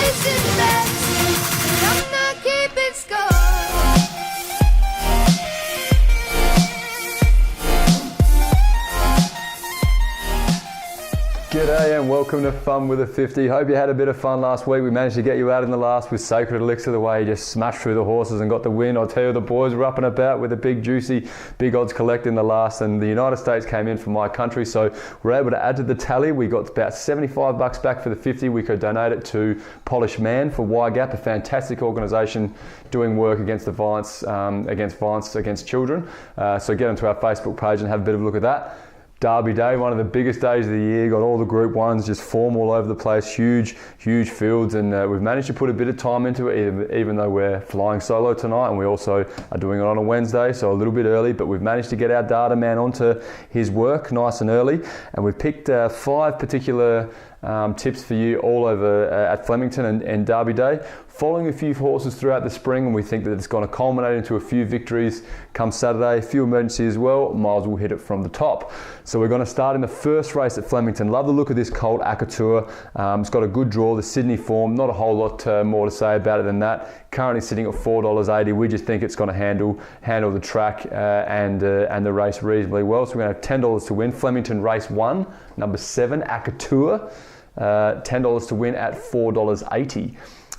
chasing bets, and I'm not keeping score. G'day and welcome to Fun with a 50. Hope you had a bit of fun last week. We managed to get you out in the last with Sacred Elixir, the way you just smashed through the horses and got the win. I'll tell you, the boys were up and about with a big juicy big odds collect in the last, and the United States came in for my country, so we're able to add to the tally. We got about $75 back for the 50. We could donate it to Polished Man for YGAP, a fantastic organisation doing work against the violence against children. So get onto our Facebook page and have a bit of a look at that. Derby Day, one of the biggest days of the year, got all the Group 1s, just form all over the place, huge fields, and we've managed to put a bit of time into it, even though we're flying solo tonight, and we also are doing it on a Wednesday, so a little bit early, but we've managed to get our data man onto his work nice and early, and we've picked 5 particular tips for you all over at Flemington and Derby Day, following a few horses throughout the spring, and we think that it's going to culminate into a few victories come Saturday, a few emergencies as well. Miles will hit it from the top. So we're going to start in the first race at Flemington. Love the look of this colt, Akatua. It's got a good draw, the Sydney form, not a whole lot more to say about it than that. Currently sitting at $4.80. We just think it's going to handle the track and the race reasonably well. So we're going to have $10 to win. Flemington race 1, number 7, Akatua. $10 to win at $4.80.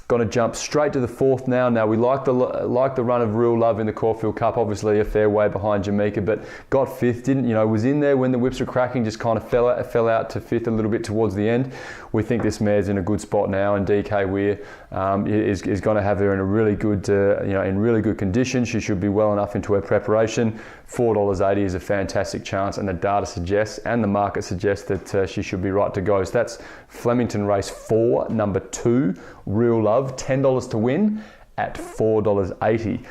Going to jump straight to the 4th now. Now we like the run of Real Love in the Caulfield Cup. Obviously a fair way behind Jamaica, but got 5th. Was in there when the whips were cracking. Just kind of fell out to 5th a little bit towards the end. We think this mare's in a good spot now, and DK Weir is going to have her in a really good in really good condition. She should be well enough into her preparation. $4.80 is a fantastic chance, and the data suggests and the market suggests that she should be right to go. So that's Flemington race 4, number 2, Real Love, $10 to win at $4.80.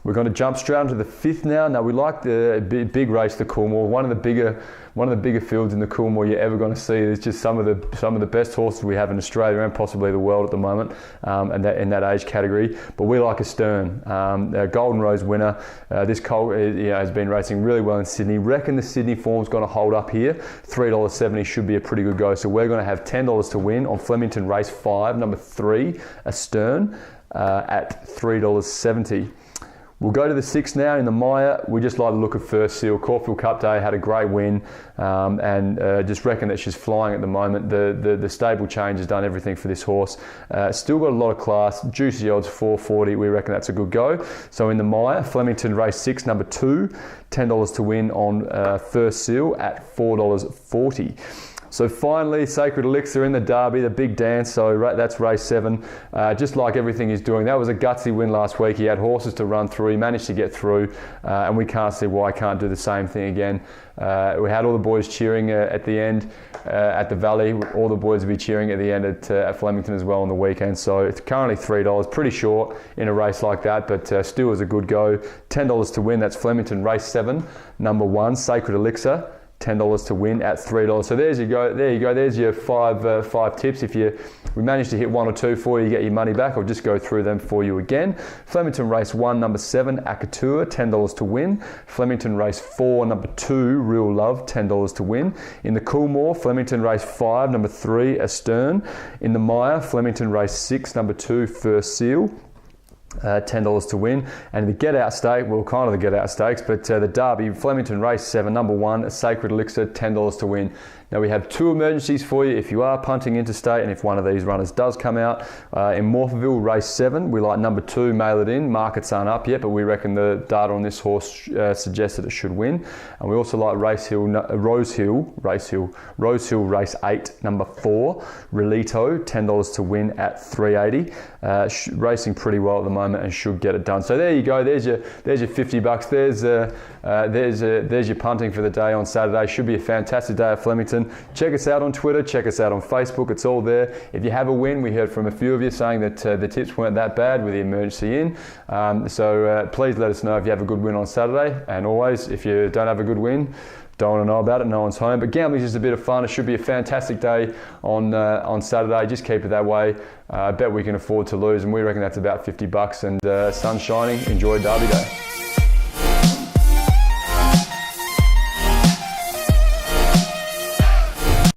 We're going to jump straight into the 5th now. Now we like the big race, the Coolmore, one of the bigger fields in the Coolmore you're ever going to see. There's just some of the best horses we have in Australia and possibly the world at the moment, and that in that age category. But we like a Stern, a Golden Rose winner. This colt has been racing really well in Sydney. Reckon the Sydney form's going to hold up here. $3.70 should be a pretty good go. So we're going to have $10 to win on Flemington race 5, number 3, a Stern, at $3.70. We'll go to the 6th now in the Maya. We just like the look of First Seal. Caulfield Cup Day, had a great win, and just reckon that she's flying at the moment. The stable change has done everything for this horse. Still got a lot of class. Juicy odds, $4.40. We reckon that's a good go. So in the Maya, Flemington race 6, number 2, $10 to win on First Seal at $4.40. So finally, Sacred Elixir in the Derby, the big dance. So that's race 7. Just like everything he's doing, that was a gutsy win last week. He had horses to run through. He managed to get through, and we can't see why he can't do the same thing again. We had all the boys cheering at the end at the Valley. All the boys will be cheering at the end at Flemington as well on the weekend. So it's currently $3, pretty short in a race like that, but still is a good go. $10 to win. That's Flemington race 7, number 1, Sacred Elixir. $10 to win at $3. So there you go. There's your five tips. If we manage to hit 1 or 2 for you, get your money back. I'll just go through them for you again. Flemington race 1, number 7, Akatua, $10 to win. Flemington race 4, number 2, Real Love, $10 to win. In the Coolmore, Flemington race 5, number 3, Astern. In the Maya, Flemington race 6, number 2, First Seal. $10 to win. And the get out stake, well, kind of the get out stakes, but the Derby, Flemington race 7, number 1, Sacred Elixir, $10 to win. Now we have 2 emergencies for you if you are punting interstate, and if one of these runners does come out. In Morphettville race 7, we like number 2, Mail It In. Markets aren't up yet, but we reckon the data on this horse suggests that it should win. And we also like Rose Hill race 8, number 4, Relito, $10 to win at $3.80. Racing pretty well at the moment and should get it done. So there you go. There's your $50. There's your punting for the day on Saturday. Should be a fantastic day at Flemington. Check us out on Twitter, check us out on Facebook, it's all there. If you have a win, we heard from a few of you saying that the tips weren't that bad with the emergency in. So please let us know if you have a good win on Saturday. And always, if you don't have a good win, don't want to know about it, no one's home. But gambling's just a bit of fun. It should be a fantastic day on Saturday. Just keep it that way. I bet we can afford to lose, and we reckon that's about $50. And sun's shining. Enjoy Derby Day.